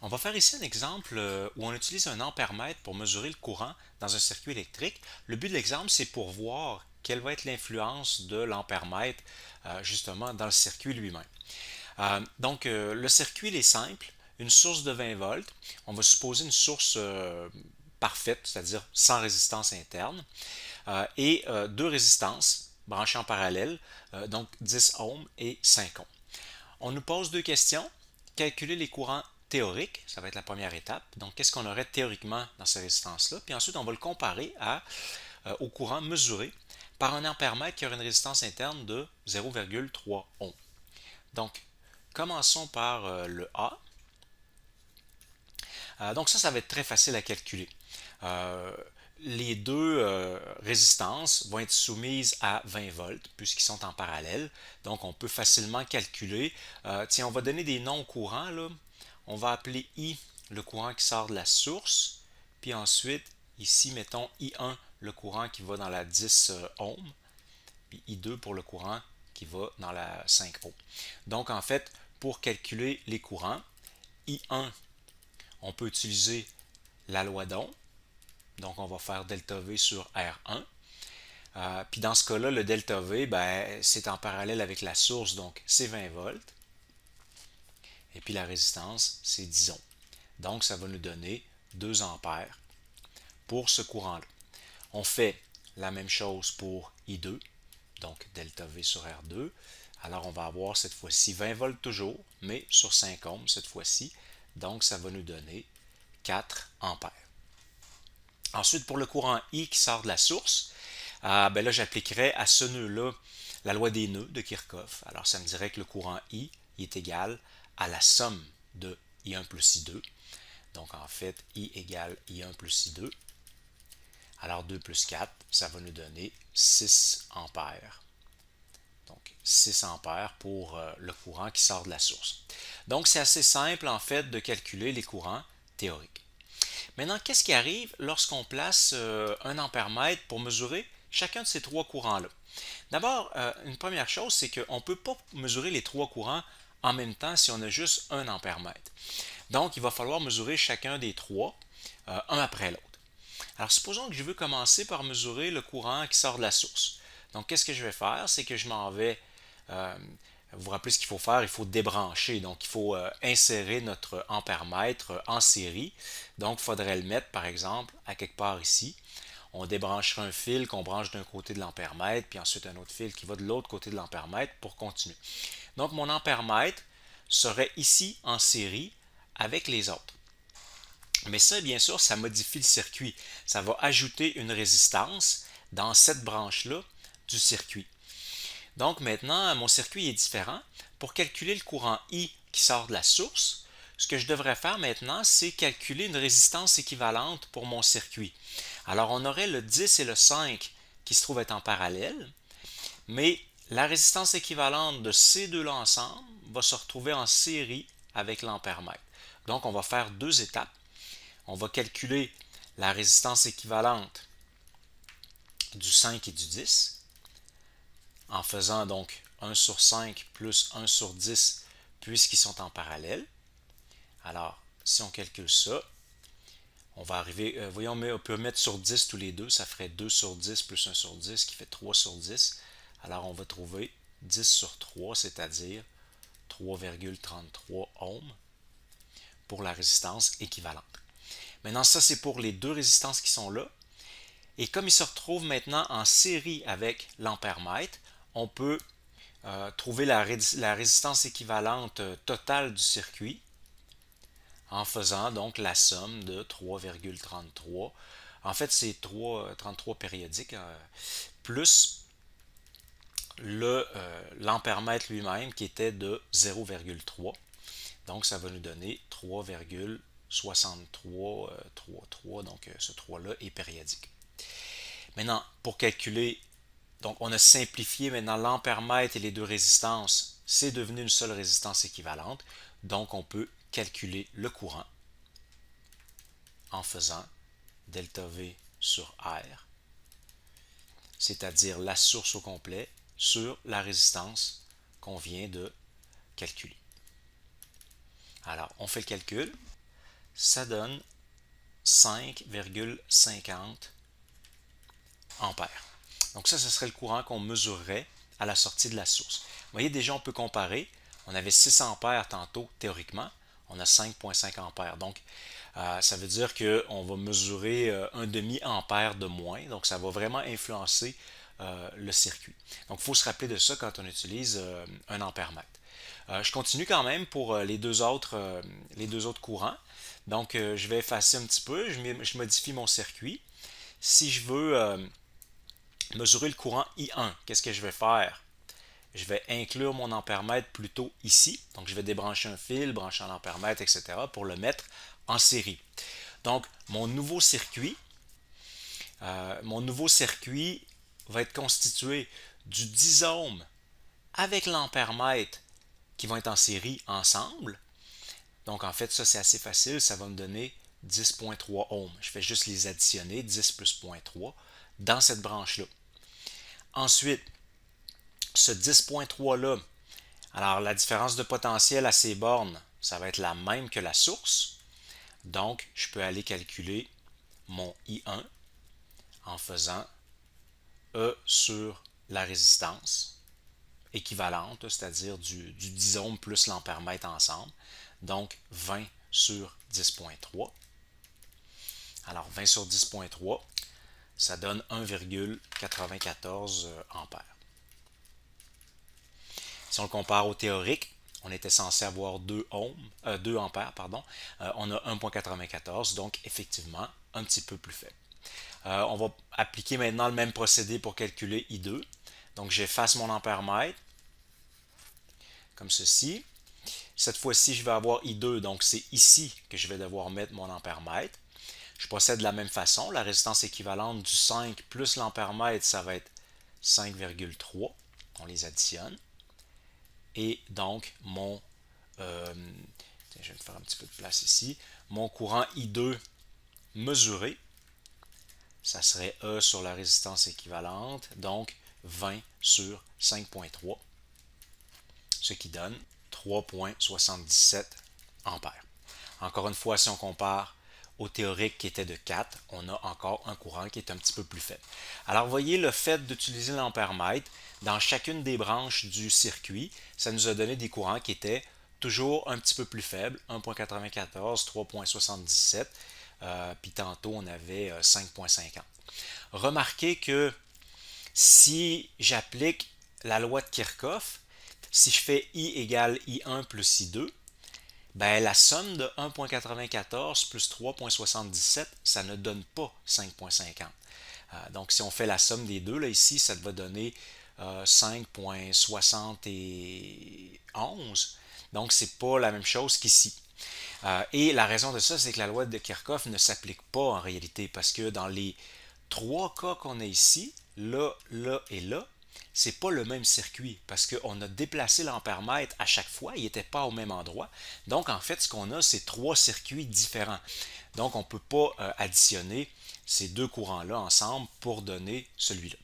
On va faire ici un exemple où on utilise un ampèremètre pour mesurer le courant dans un circuit électrique. Le but de l'exemple, c'est pour voir quelle va être l'influence de l'ampèremètre justement dans le circuit lui-même. Le circuit il est simple, une source de 20 volts. On va supposer une source parfaite, c'est-à-dire sans résistance interne, et deux résistances branchées en parallèle, donc 10 ohms et 5 ohms. On nous pose deux questions. Calculer les courants théoriques, ça va être la première étape. Donc, qu'est-ce qu'on aurait théoriquement dans ces résistances-là? Puis ensuite, on va le comparer au courant mesuré par un ampèremètre qui aurait une résistance interne de 0,3 ohms. Donc, commençons par le A. Donc ça va être très facile à calculer. Euh, les deux résistances vont être soumises à 20 volts puisqu'ils sont en parallèle. Donc on peut facilement calculer. Tiens, on va donner des noms courants là. On va appeler I le courant qui sort de la source. Puis ensuite, ici, mettons I1 le courant qui va dans la 10 ohms. Puis I2 pour le courant qui va dans la 5 ohms. Donc en fait, pour calculer les courants, I1 on peut utiliser la loi d'Ohm. Donc, on va faire delta V sur R1. Puis dans ce cas-là, le delta V, ben, c'est en parallèle avec la source, donc c'est 20 volts. Et puis la résistance, c'est 10 ohms. Donc, ça va nous donner 2 ampères pour ce courant-là. On fait la même chose pour I2, donc delta V sur R2. Alors, on va avoir cette fois-ci 20 volts toujours, mais sur 5 ohms cette fois-ci. Donc, ça va nous donner 4 ampères. Ensuite, pour le courant I qui sort de la source, ben là, j'appliquerai à ce nœud-là la loi des nœuds de Kirchhoff. Alors, ça me dirait que le courant I est égal à la somme de I1 plus I2. Donc, en fait, I égale I1 plus I2. Alors, 2 plus 4, ça va nous donner 6 ampères. Donc, 6 ampères pour le courant qui sort de la source. Donc, c'est assez simple, en fait, de calculer les courants théoriques. Maintenant, qu'est-ce qui arrive lorsqu'on place un ampèremètre pour mesurer chacun de ces trois courants-là? D'abord, une première chose, c'est qu'on ne peut pas mesurer les trois courants en même temps si on a juste un ampèremètre. Donc, il va falloir mesurer chacun des trois, un après l'autre. Alors, supposons que je veux commencer par mesurer le courant qui sort de la source. Donc, qu'est-ce que je vais faire? C'est que je m'en vais euh, vous vous rappelez ce qu'il faut faire, il faut débrancher. Donc, il faut insérer notre ampèremètre en série. Donc, il faudrait le mettre, par exemple, à quelque part ici. On débranchera un fil qu'on branche d'un côté de l'ampèremètre, puis ensuite un autre fil qui va de l'autre côté de l'ampèremètre pour continuer. Donc, mon ampèremètre serait ici en série avec les autres. Mais ça, bien sûr, ça modifie le circuit. Ça va ajouter une résistance dans cette branche-là du circuit. Donc maintenant, mon circuit est différent. Pour calculer le courant I qui sort de la source, ce que je devrais faire maintenant, c'est calculer une résistance équivalente pour mon circuit. Alors on aurait le 10 et le 5 qui se trouvent être en parallèle, mais la résistance équivalente de ces deux-là ensemble va se retrouver en série avec l'ampèremètre. Donc on va faire deux étapes. On va calculer la résistance équivalente du 5 et du 10 en faisant donc 1 sur 5 plus 1 sur 10 puisqu'ils sont en parallèle. Alors, si on calcule ça, on va arriver, voyons, on peut mettre sur 10 tous les deux, ça ferait 2 sur 10 plus 1 sur 10 qui fait 3 sur 10. Alors, on va trouver 10 sur 3, c'est-à-dire 3,33 ohms pour la résistance équivalente. Maintenant, ça, c'est pour les deux résistances qui sont là. Et comme ils se retrouvent maintenant en série avec l'ampèremètre, on peut trouver la résistance équivalente totale du circuit en faisant donc la somme de 3,33. En fait, c'est 33 périodiques, plus l'ampèremètre lui-même qui était de 0,3. Donc, ça va nous donner 3,6333. Donc, ce 3-là est périodique. Maintenant, pour calculer, donc on a simplifié maintenant l'ampèremètre et les deux résistances. C'est devenu une seule résistance équivalente. Donc, on peut calculer le courant en faisant delta V sur R, c'est-à-dire la source au complet sur la résistance qu'on vient de calculer. Alors, on fait le calcul. ça donne 5,50 ampères. Donc ça, ce serait le courant qu'on mesurerait à la sortie de la source. Vous voyez, déjà, on peut comparer. On avait 6 ampères tantôt, théoriquement. On a 5,5 ampères. Donc, ça veut dire qu'on va mesurer un demi-ampère de moins. Donc, ça va vraiment influencer le circuit. Donc, il faut se rappeler de ça quand on utilise un ampèremètre. Je continue quand même pour les deux autres courants. Donc, je vais effacer un petit peu. Je modifie mon circuit. Si je veux mesurer le courant I1, qu'est-ce que je vais faire? Je vais inclure mon ampèremètre plutôt ici. Donc, je vais débrancher un fil, brancher un ampèremètre, etc. pour le mettre en série. Donc, mon nouveau circuit va être constitué du 10 ohms avec l'ampèremètre qui vont être en série ensemble. Donc, en fait, ça, c'est assez facile. Ça va me donner 10,3 ohms. Je fais juste les additionner, 10 plus 0,3, dans cette branche-là. Ensuite, ce 10,3-là, alors la différence de potentiel à ces bornes, ça va être la même que la source. Donc, je peux aller calculer mon I1 en faisant E sur la résistance équivalente, c'est-à-dire du 10 ohms plus l'ampèremètre ensemble. Donc, 20 sur 10,3. Alors, 20 sur 10,3, ça donne 1,94 ampères. Si on le compare au théorique, on était censé avoir 2 ampères, on a 1,94, donc effectivement un petit peu plus faible. On va appliquer maintenant le même procédé pour calculer I2. Donc j'efface mon ampèremètre, comme ceci. Cette fois-ci, je vais avoir I2, donc c'est ici que je vais devoir mettre mon ampèremètre. Je procède de la même façon. La résistance équivalente du 5 plus l'ampèremètre, ça va être 5,3. On les additionne. Et donc, je vais me faire un petit peu de place ici, mon courant I2 mesuré, ça serait E sur la résistance équivalente, donc 20 sur 5,3, ce qui donne 3,77 ampères. Encore une fois, si on compare au théorique qui était de 4, on a encore un courant qui est un petit peu plus faible. Alors, vous voyez, le fait d'utiliser l'ampèremètre dans chacune des branches du circuit, ça nous a donné des courants qui étaient toujours un petit peu plus faibles, 1,94, 3,77, puis tantôt on avait 5,50. Remarquez que si j'applique la loi de Kirchhoff, si je fais I égale I1 plus I2, ben, la somme de 1,94 plus 3,77, ça ne donne pas 5,50. Donc, si on fait la somme des deux, là, ici, ça va donner 5,71. Donc, c'est pas la même chose qu'ici. Et la raison de ça, c'est que la loi de Kirchhoff ne s'applique pas en réalité, parce que dans les trois cas qu'on a ici, là, là et là, c'est pas le même circuit parce qu'on a déplacé l'ampèremètre à chaque fois, il n'était pas au même endroit. Donc en fait, ce qu'on a, c'est trois circuits différents. Donc on ne peut pas additionner ces deux courants-là ensemble pour donner celui-là.